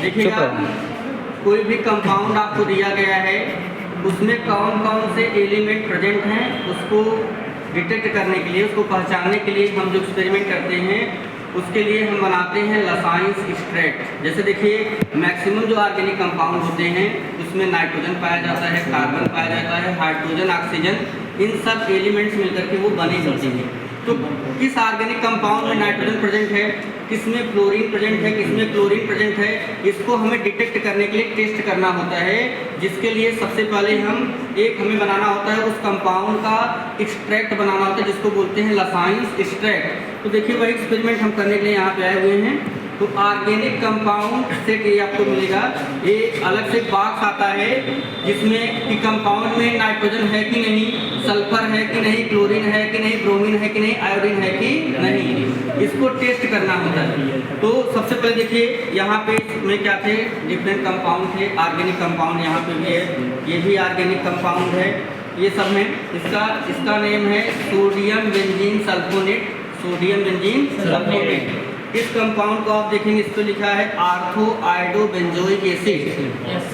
देखिएगा, कोई भी कंपाउंड आपको दिया गया है, उसमें कौन कौन से एलिमेंट प्रेजेंट हैं, उसको डिटेक्ट करने के लिए, उसको पहचानने के लिए हम जो एक्सपेरिमेंट करते हैं, उसके लिए हम बनाते हैं लसाइंस एक्सट्रैक्ट। जैसे देखिए, मैक्सिमम जो ऑर्गेनिक कंपाउंड होते हैं उसमें नाइट्रोजन पाया जाता है, कार्बन पाया जाता है, हाइड्रोजन, ऑक्सीजन, इन सब एलिमेंट्स मिलकर के वो बने होते हैं। तो किस ऑर्गेनिक कंपाउंड में नाइट्रोजन प्रेजेंट है, किसमें फ्लोरीन प्रेजेंट है, किसमें क्लोरीन प्रेजेंट है, इसको हमें डिटेक्ट करने के लिए टेस्ट करना होता है, जिसके लिए सबसे पहले हमें बनाना होता है, उस कंपाउंड का एक्सट्रैक्ट बनाना होता है, जिसको बोलते हैं लसाइंस एक्सट्रैक्ट। तो देखिए, वही एक्सपेरिमेंट हम करने के लिए यहाँ पे आए हुए हैं। तो ऑर्गेनिक कंपाउंड सेट ये आपको मिलेगा, ये अलग से बॉक्स आता है जिसमें कि कंपाउंड में नाइट्रोजन है कि नहीं, सल्फर है कि नहीं, क्लोरीन है कि नहीं, ब्रोमीन है कि नहीं, आयोडीन है कि नहीं, इसको टेस्ट करना होता है। तो सबसे पहले देखिए, यहाँ पे इसमें क्या थे, डिफरेंट कंपाउंड थे, ऑर्गेनिक कंपाउंड यहाँ पे भी है, ये भी ऑर्गेनिक कंपाउंड है, ये सब में इसका नेम है sodium benzene sulphonate, sodium benzene sulphonate. इस कंपाउंड को आप देखेंगे, इस पर लिखा है आर्थो आयोडो बेंजोइक एसिड,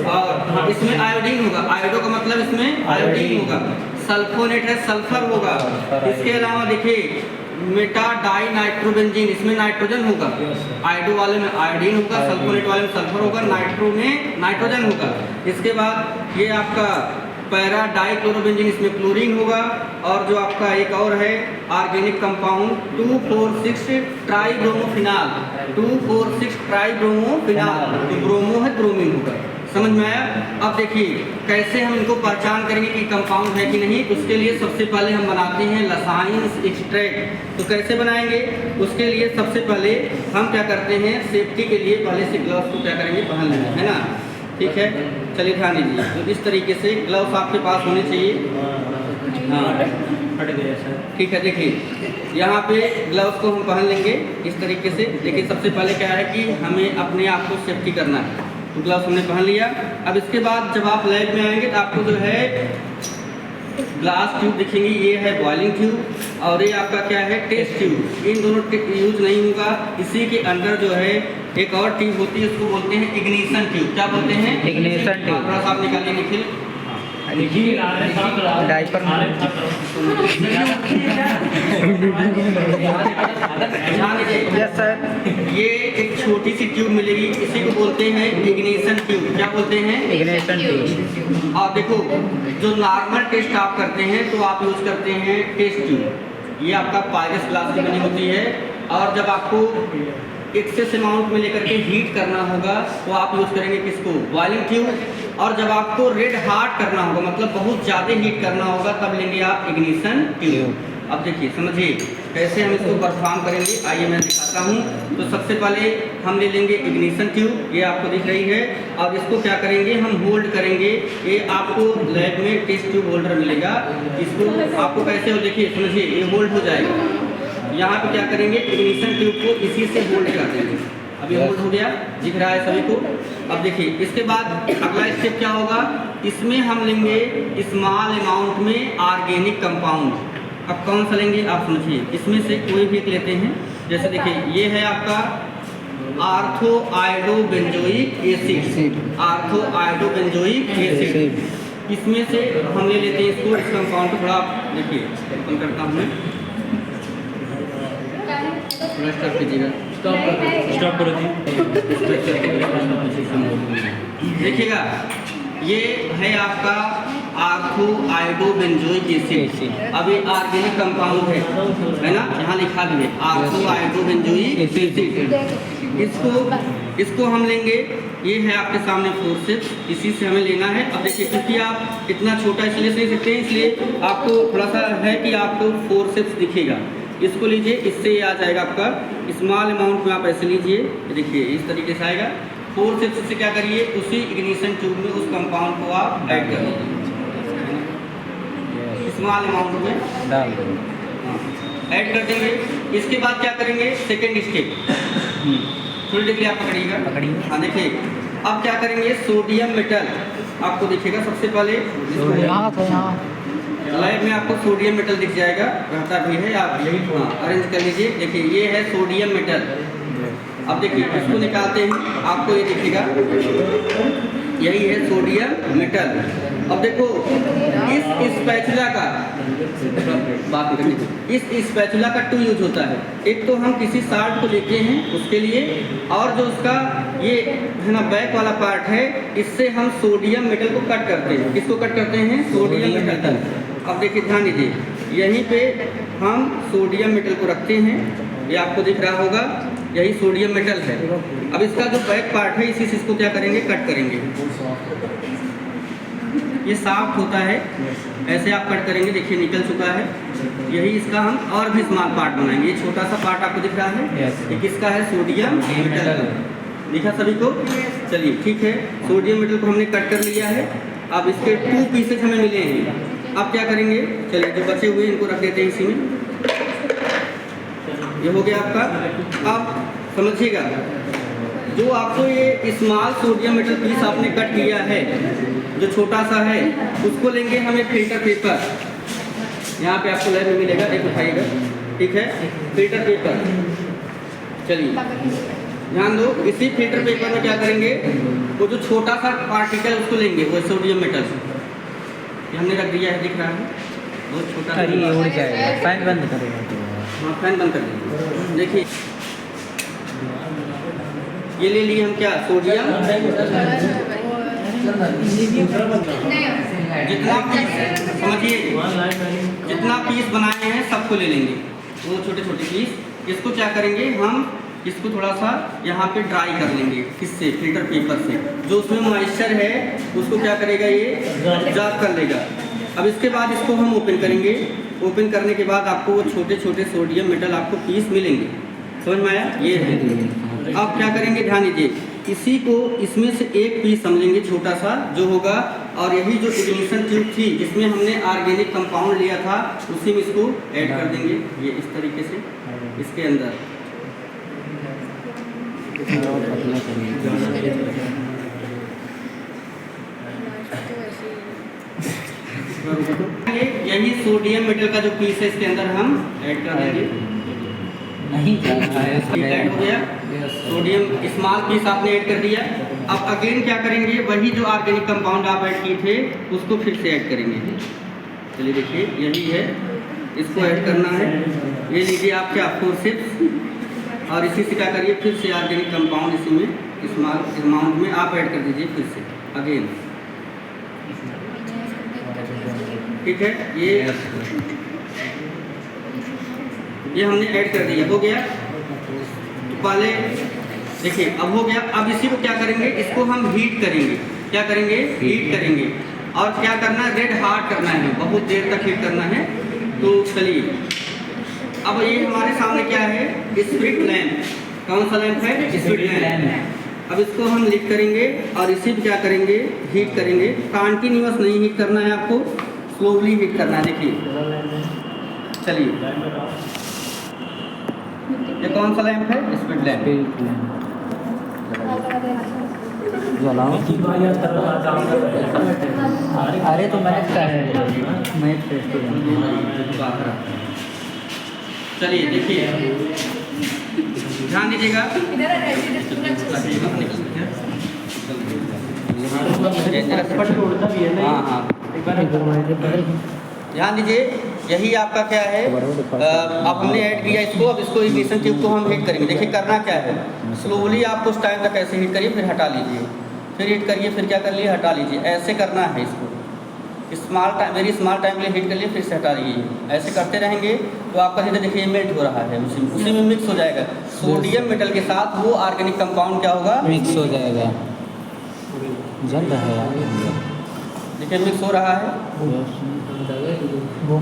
और हाँ, इसमें आयोडीन होगा, आयोडो का मतलब इसमें आयोडीन होगा, सल्फोनेट है, सल्फर होगा। इसके अलावा देखिए, मेटा डाई नाइट्रोबेंजीन, इसमें नाइट्रोजन होगा, आयोडो वाले में आयोडीन होगा, सल्फोनेट वाले में सल्फर होगा, नाइट्रो में नाइट्रोजन होगा। इसके बाद ये आपका पैरा डाई क्लोरोबेंजीन, इसमें क्लोरीन होगा, और जो आपका एक और है ऑर्गेनिक कंपाउंड 2,4,6 ट्राइब्रोमोफिनाल, 2,4,6 ट्राइब्रोमोफिनाल, तो ब्रोमो है, ब्रोमीन होगा। समझ में आया? अब देखिए, कैसे हम इनको पहचान करेंगे कि कंपाउंड है कि नहीं। उसके लिए सबसे पहले हम बनाते हैं लसाइंस एक्सट्रैक्ट। तो कैसे बनाएंगे, उसके लिए सबसे पहले हम क्या करते हैं, सेफ्टी के लिए पहले से ग्लव्स को क्या करेंगे, पहन लेंगे, है ना। ठीक है, चलिए ध्यान दीजिए। तो इस तरीके से ग्लव्स आपके पास होने चाहिए। हाँ, फट गया सर। ठीक है, देखिए यहाँ पे ग्लव्स को हम पहन लेंगे इस तरीके से। देखिए, सबसे पहले क्या है कि हमें अपने आप को सेफ्टी करना है, तो ग्लव्स हमने पहन लिया। अब इसके बाद जब आप लैब में आएंगे तो आपको जो है ग्लास ट्यूब दिखेंगी, ये है बॉइलिंग ट्यूब और ये आपका क्या है, टेस्ट ट्यूब। इन दोनों यूज नहीं होगा। इसी के अंदर जो है एक और ट्यूब होती है, उसको बोलते हैं इग्निशन ट्यूब। क्या बोलते हैं, इग्निशन ट्यूब। थोड़ा सा आप निकालिए निखिल, डायपर यस सर। ये एक छोटी सी ट्यूब मिलेगी, इसी को बोलते हैं इग्निशन ट्यूब। क्या बोलते हैं, इग्निशन ट्यूब। और देखो, जो नॉर्मल टेस्ट आप करते हैं तो आप यूज करते हैं टेस्ट ट्यूब, ये आपका पायरस ग्लास की बनी होती है। और जब आपको एक्सेस अमाउंट में लेकर के हीट करना होगा तो आप यूज करेंगे किसको, बॉइलिंग ट्यूब। और जब आपको रेड हार्ट करना होगा, मतलब बहुत ज़्यादा हीट करना होगा, तब लेंगे आप इग्निशन ट्यूब। अब देखिए, समझिए कैसे हम इसको परफॉर्म करेंगे, आइए मैं दिखाता हूँ। तो सबसे पहले हम ले लेंगे इग्निशन ट्यूब, ये आपको दिख रही है, और इसको क्या करेंगे, हम होल्ड करेंगे। ये आपको लैब में टेस्ट ट्यूब होल्डर मिलेगा, इसको आपको कैसे हो, देखिए समझिए, ये होल्ड हो जाएगा। यहाँ पे क्या करेंगे, इग्निशन ट्यूब को इसी से होल्ड कर देंगे। अब ये होल्ड हो गया, दिख रहा है सभी को। अब देखिए, इसके बाद अगला स्टेप क्या होगा, इसमें हम लेंगे स्मॉल अमाउंट में ऑर्गेनिक कंपाउंड। अब कौन सा लेंगे आप समझिए, इसमें से कोई भी एक लेते हैं। जैसे देखिए, ये है आपका ortho iodo benzoic acid, ortho iodo benzoic acid. इसमें से हम ले लेते हैं इसको, इस कंपाउंड को थोड़ा देखिए ओपन करता हूँ मैं, थोड़ा स्टॉप कीजिएगा, स्टॉप करो जी। देखिएगा, ये है आपका आर्थो आयोडो बेंजोइक एसिड। अब ये ऑर्गेनिक कंपाउंड है ना, यहाँ लिखा भी है आर्थो आयोडो बेंजोइक एसिड। इसको हम लेंगे, ये है आपके सामने फोर्सेप्स, इसी से हमें लेना है। अब देखिए, क्योंकि आप इतना छोटा इसलिए ले सकते हैं, इसलिए आपको थोड़ा सा है कि आपको फोर्सेप्स दिखेगा। इसको लीजिए, इससे ये आ जाएगा आपका स्मॉल अमाउंट में, आप ऐसे लीजिए, देखिए इस तरीके से आएगा। फोर्सेप्स से क्या करिए, उसी इग्निशन ट्यूब में उस कंपाउंड को आप ऐड कर दीजिए, स्मॉल अमाउंट में डाल दो, ऐड कर देंगे। इसके बाद क्या करेंगे, सेकेंड स्टेप, थोड़ी देर के लिए आप पकड़िएगा। हाँ देखिए, अब क्या करेंगे, सोडियम मेटल आपको दिखेगा। सबसे पहले लाइव में आपको सोडियम मेटल दिख जाएगा, रहता भी है, आप यही अरेंज कर लीजिए। देखिए, ये है सोडियम मेटल, अब देखिए इसको निकालते हैं, आपको ये दिखेगा यही है सोडियम मेटल। अब देखो इस स्पैचुला का बात करनी थी, इस स्पैचुला का 2 यूज होता है। एक तो हम किसी साल्ट को लेते हैं उसके लिए, और जो उसका ये है ना बैक वाला पार्ट है, इससे हम सोडियम मेटल को कट करते हैं। किसको कट करते हैं? Sodium metal. अब देखिए ध्यान दीजिए, यहीं पे हम सोडियम मेटल को रखते हैं, ये आपको दिख रहा होगा, यही सोडियम मेटल है। अब इसका जो बैक पार्ट है इसी से इसको क्या करेंगे? कट करेंगे। ये साफ्ट होता है, ऐसे आप कट करेंगे, देखिए निकल चुका है। यही इसका हम और भी स्मॉल पार्ट बनाएंगे। ये छोटा सा पार्ट आपको दिख रहा है, ये किसका है? Sodium metal. दिखा सभी को? चलिए ठीक है, सोडियम मेटल को हमने कट कर लिया है। अब इसके 2 पीसेज हमें मिले हैं। अब क्या करेंगे? चलिए जो बचे हुए इनको रख देते हैं इसी में। ये हो गया आपका। अब समझिएगा, जो आपको ये स्मॉल सोडियम मेटल पीस आपने कट किया है, जो छोटा सा है, उसको लेंगे हम एक फिल्टर पेपर। यहाँ पे आपको लैब में मिलेगा, एक उठाइएगा, ठीक है? Filter paper. चलिए ध्यान दो, इसी फिल्टर पेपर में क्या करेंगे? वो जो छोटा सा पार्टिकल उसको लेंगे, वो सोडियम मेटल ये हमने रख दिया है, दिख रहा है बहुत छोटा। अरे ये उड़ जाएगा, फैन बंद करेगा। हाँ फैन बंद कर दीजिए। देखिए ये ले लिए हम क्या? सोडियम। जितना पीस समझिए, जितना पीस बनाए हैं सबको ले लेंगे, वो छोटे छोटे पीस। इसको क्या करेंगे? हम इसको थोड़ा सा यहाँ पे ड्राई कर लेंगे, किससे? फिल्टर पेपर से। जो उसमें मॉइस्चर है उसको क्या करेगा? ये एब्जॉर्ब कर लेगा। अब इसके बाद इसको हम ओपन करेंगे। ओपन करने के बाद आपको वो छोटे छोटे सोडियम मेटल आपको पीस मिलेंगे। समझ में आया? ये है। अब क्या करेंगे? ध्यान दीजिए, इसी को इसमें से एक पीस हम लेंगे छोटा सा जो होगा, और यही जो इग्निशन ट्यूब थी जिसमें हमने ऑर्गेनिक कंपाउंड लिया था, उसी में इसको ऐड कर देंगे। ये इस तरीके से इसके अंदर यही सोडियम मेटल का जो पीस है इसके अंदर हम ऐड कर देंगे। नहीं करना है, ऐड हो गया, सोडियम स्मॉल पीस आपने ऐड कर दिया। अब अगेन क्या करेंगे? वही जो ऑर्गेनिक कंपाउंड आप ऐड किए थे उसको फिर से ऐड करेंगे। चलिए देखिए यही है, इसको ऐड करना है। ये लीजिए आप क्या? फोर्सेप्स। और इसी से क्या करिए? फिर से ऑर्गेनिक कंपाउंड इसी में स्मॉल अमाउंट में आप ऐड कर दीजिए फिर से अगेन, ठीक है? ये हमने ऐड कर दिया, हो गया। तो पहले देखिए अब हो गया। अब इसी को क्या करेंगे? इसको हम हीट करेंगे। क्या करेंगे? हीट करेंगे। और क्या करना है? रेड हार्ड करना है, बहुत देर तक हीट करना है। तो चलिए अब ये हमारे सामने क्या है? Spirit lamp. कौन सा लैंप है? Spirit lamp. अब इसको हम लीट करेंगे और इसी पे क्या करेंगे? हीट करेंगे। कंटिन्यूअस नहीं हीट करना है आपको, स्लोली हीट करना है। देखिए चलिए ये कौन सा लैंप है? Spirit lamp. जलाओ। अरे तो मैच का है, मैच टेस्ट हो जाएगा। चलिए देखिए ध्यान दीजिएगा, हाँ हाँ ध्यान दीजिए। यही आपका क्या है? अब हमने ऐड किया इसको। अब इसको इग्निशन ट्यूब को हम हीट करेंगे। देखिए करना क्या है? स्लोली आप कुछ टाइम तक ऐसे हीट करिए, फिर हटा लीजिए, फिर हीट करिए, फिर क्या कर लिए? हटा लीजिए। ऐसे करना है इसको। Small time, very small time के लिए हीट कर लिए, फिर से हटा लीजिए। ऐसे करते रहेंगे तो आपका धीरे देखिए मेल्ट हो रहा है, उसी में मिक्स हो जाएगा। सोडियम मेटल के साथ वो ऑर्गेनिक कंपाउंड क्या होगा? मिक्स हो जाएगा। जल रहा है यार, देखिए मिक्स हो रहा है। वो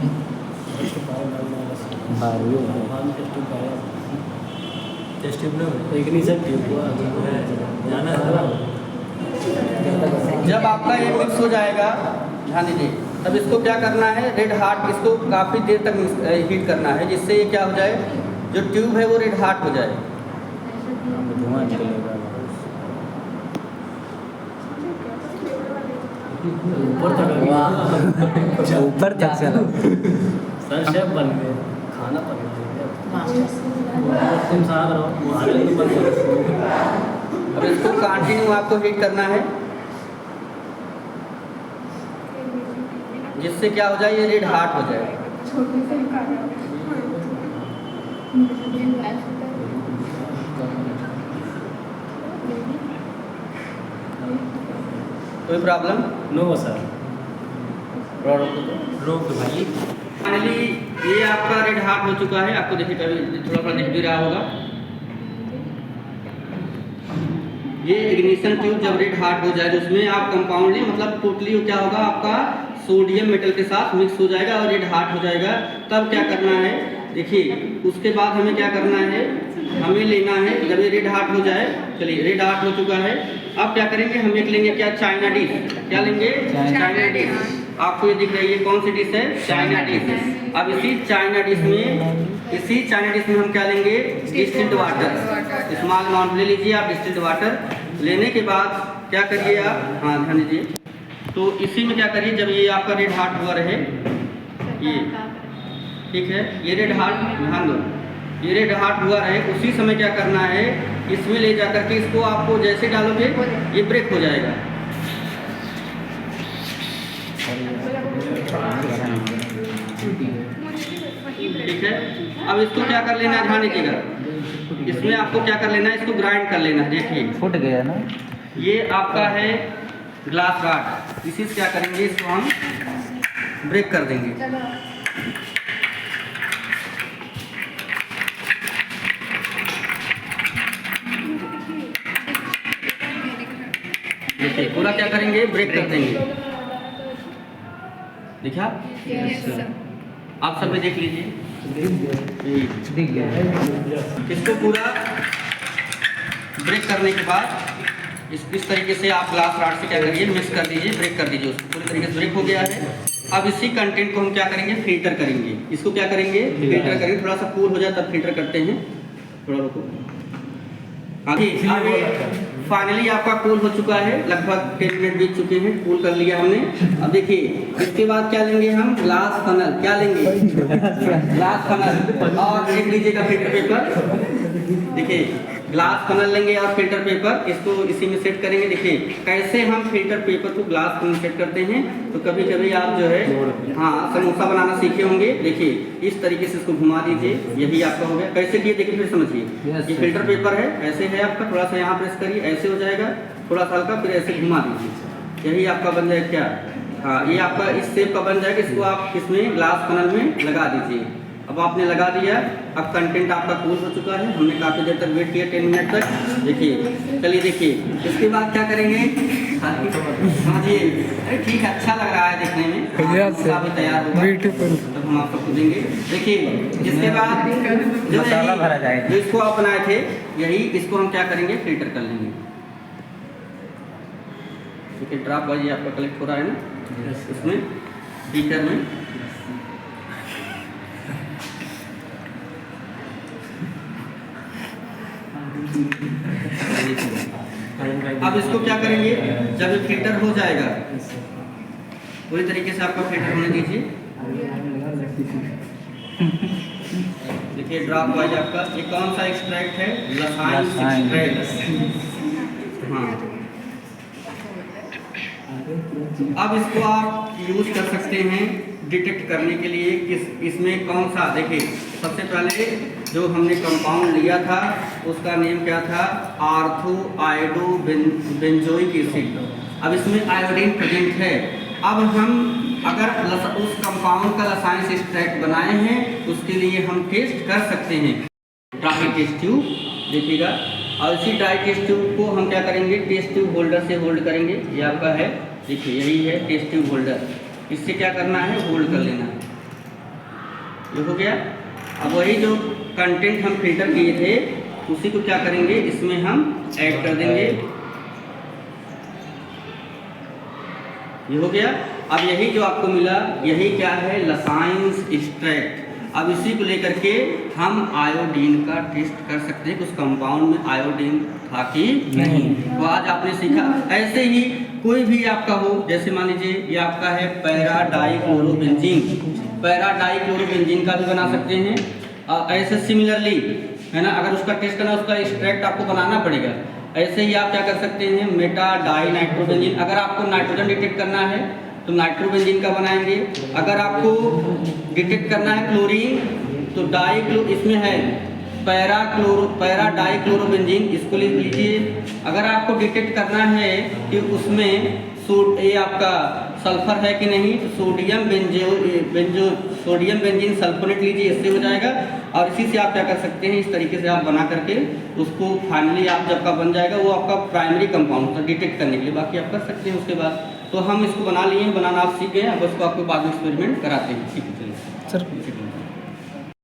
जब आपका ये मिक्स हो जाएगा, ध्यान दीजिए, तब इसको क्या करना है? रेड हार्ट, इसको काफ़ी देर तक हीट करना है, जिससे ये क्या हो जाए? जो ट्यूब है वो रेड हार्ट हो जाए। धुआं निकलेगा। ऊपर तक चला। सर शेफ बन गए। आना तुम साथ रहो अब इसको कंटिन्यू आपको हीट करना है, जिससे क्या हो जाए, ये रेड हार्ट हो जाए। कोई प्रॉब्लम? No sir. रोक दो भाई। फाइनली ये आपका रेड हार्ट हो चुका है, आपको देखिए कभी थोड़ा सा दिख भी रहा होगा। ये इग्निशन ट्यूब जब रेड हार्ट हो जाए तो उसमें आप कंपाउंड लें, मतलब टोटली क्या होगा, आपका सोडियम मेटल के साथ मिक्स हो जाएगा और रेड हार्ट हो जाएगा। तब क्या करना है, देखिए उसके बाद हमें क्या करना है, हमें लेना है, जब ये रेड हार्ट हो जाए, चलिए रेड हार्ट हो चुका है, अब क्या करेंगे, हम एक लेंगे क्या, चाइना डिश। क्या लेंगे? China dish. आपको ये दिख रही है कौन सी डिश है? China dish. अब इसी चाइना डिश में हम क्या लेंगे, डिस्टिल्ड वाटर, स्मॉल अमाउंट ले लीजिए आप डिस्टिल्ड वाटर। लेने के बाद क्या करिए आप, हाँ ध्यान दीजिए, तो इसी में क्या करिए, जब ये आपका रेड हार्ट हुआ रहे, ये ठीक है, ये रेड हार्ट, ध्यान दो, ये रेड हार्ट हुआ रहे, उसी समय क्या करना है, इसमें ले जा करके इसको आपको जैसे डालोगे ये ब्रेक हो जाएगा। ठीक है, अब इसको क्या कर लेना है, ध्यान दीजिएगा, इसमें आपको क्या कर लेना है, इसको ग्राइंड कर लेना है। देखिए फूट गया ना, ये आपका है ग्लास रॉड, इसी से क्या करेंगे, इसको हम ब्रेक कर देंगे। देखिए पूरा क्या करेंगे, ब्रेक कर देंगे। देखा, आप सब भी देख लीजिए, दिख गया। इसको पूरा ब्रेक करने के बाद इस तरीके से आप ग्लास रॉड से क्या करिए, मिक्स कर दीजिए, ब्रेक कर दीजिए, उसको पूरी तरीके से ब्रेक हो गया है। अब इसी कंटेंट को हम क्या करेंगे, फिल्टर करेंगे। इसको क्या करेंगे, फिल्टर करेंगे, थोड़ा सा कूल हो जाए तब फिल्टर करते हैं, थोड़ा रुको। अभी फाइनली आपका कूल हो चुका है, लगभग 10 मिनट बीत चुके हैं, कूल कर लिया हमने। अब देखिए इसके बाद क्या लेंगे हम, ग्लास फनल। क्या लेंगे, ग्लास फनल, और एक लीजिएगा फिल्टर पेपर। देखिए ग्लास फनल लेंगे और फिल्टर पेपर, इसको इसी में सेट करेंगे। देखिए कैसे हम फिल्टर पेपर को ग्लास में सेट करते हैं, तो कभी कभी आप जो है, हाँ समोसा बनाना सीखे होंगे। देखिए इस तरीके से इसको घुमा दीजिए, यही आपका हो गया। कैसे किए देखिए, फिर समझिए। ये फिल्टर पेपर है, ऐसे है आपका, थोड़ा सा यहाँ प्रेस करिए, ऐसे हो जाएगा, थोड़ा सा हल्का, फिर ऐसे घुमा दीजिए, यही आपका बन जाएगा क्या, हाँ ये आपका इस शेप का बन जाएगा। इसको आप इसमें ग्लास फनल में लगा दीजिए। अब आपने लगा दिया, अब कंटेंट आपका कूल हो चुका है, हमने काफ़ी देर तक वेट किया, 10 मिनट तक। देखिए चलिए देखिए, इसके बाद क्या करेंगे, हाँ जी, अरे ठीक है, अच्छा लग रहा है देखने में, भी तैयार होगा तब हम आप सबको देंगे। देखिए इसके बाद जो मसाला भरा जाएगा, जो इसको आप बनाए थे, यही इसको हम क्या करेंगे, फिल्टर कर लेंगे। देखिए ड्रॉप वाइज आपका कलेक्ट हो रहा है ना, इसमें बीकर में। अब इसको क्या करेंगे, जब ये फिल्टर हो जाएगा, पूरी तरीके से आपका फिल्टर होने दीजिए। देखिए ड्रॉप वाइज आपका, ये कौन सा एक्सट्रैक्ट है, लसाइन एक्सट्रैक्ट। हाँ अब इसको आप यूज कर सकते हैं डिटेक्ट करने के लिए, किस इसमें कौन सा। देखिए सबसे पहले जो हमने कंपाउंड लिया था उसका नेम क्या था, आर्थो आयोडो बेंजोइक एसिड। अब इसमें आयोडीन प्रेजेंट है। अब हम अगर उस कंपाउंड का रसायन से एक्सट्रैक्ट बनाए हैं, उसके लिए हम टेस्ट कर सकते हैं। ड्राई टेस्ट ट्यूब देखिएगा, और इसी ड्राई टेस्ट ट्यूब को हम क्या करेंगे, टेस्ट ट्यूब होल्डर से होल्ड करेंगे। ये आपका है, देखिए यही है टेस्ट ट्यूब होल्डर, इससे क्या करना है, होल्ड कर लेना है। ये हो गया। अब वही जो कंटेंट हम फिल्टर किए थे उसी को क्या करेंगे, इसमें हम ऐड कर देंगे। ये हो गया। अब यही जो आपको मिला, यही क्या है, लसाइंस एक्सट्रैक्ट। अब इसी को लेकर के हम आयोडीन का टेस्ट कर सकते हैं कि उस कंपाउंड में आयोडीन था कि नहीं। तो आज आपने सीखा। ऐसे ही कोई भी आपका हो, जैसे मान लीजिए ये आपका है पैरा डाइक्लोरोबेंजीन, पैरा डाइक्लोरोबेंजीन का भी बना सकते हैं। ऐसे सिमिलरली है ना, अगर उसका टेस्ट करना उसका एक्सट्रैक्ट आपको बनाना पड़ेगा। ऐसे ही आप क्या कर सकते हैं, मेटा डाई नाइट्रोबेंजीन, अगर आपको नाइट्रोजन डिटेक्ट करना है तो नाइट्रोबेंजीन का बनाएंगे। अगर आपको डिटेक्ट करना है क्लोरीन तो इसमें है पैरा डाइक्लोरोबेंजीन, इसको लिख लीजिए। अगर आपको डिटेक्ट करना है कि उसमें ये आपका सल्फर है कि नहीं तो सोडियम बेंजीन सल्फोनेट लीजिए, इससे हो जाएगा। और इसी से आप क्या कर सकते हैं, इस तरीके से आप बना करके उसको फाइनली आप जब का बन जाएगा वो आपका प्राइमरी कंपाउंड डिटेक्ट करने के लिए बाकी आप कर सकते हैं। उसके बाद तो हम इसको बना लिए हैं, बनाना आप सीख गए, अब उसको आपको बाद में एक्सपेरिमेंट कराते हैं। ठीक है, चलिए सर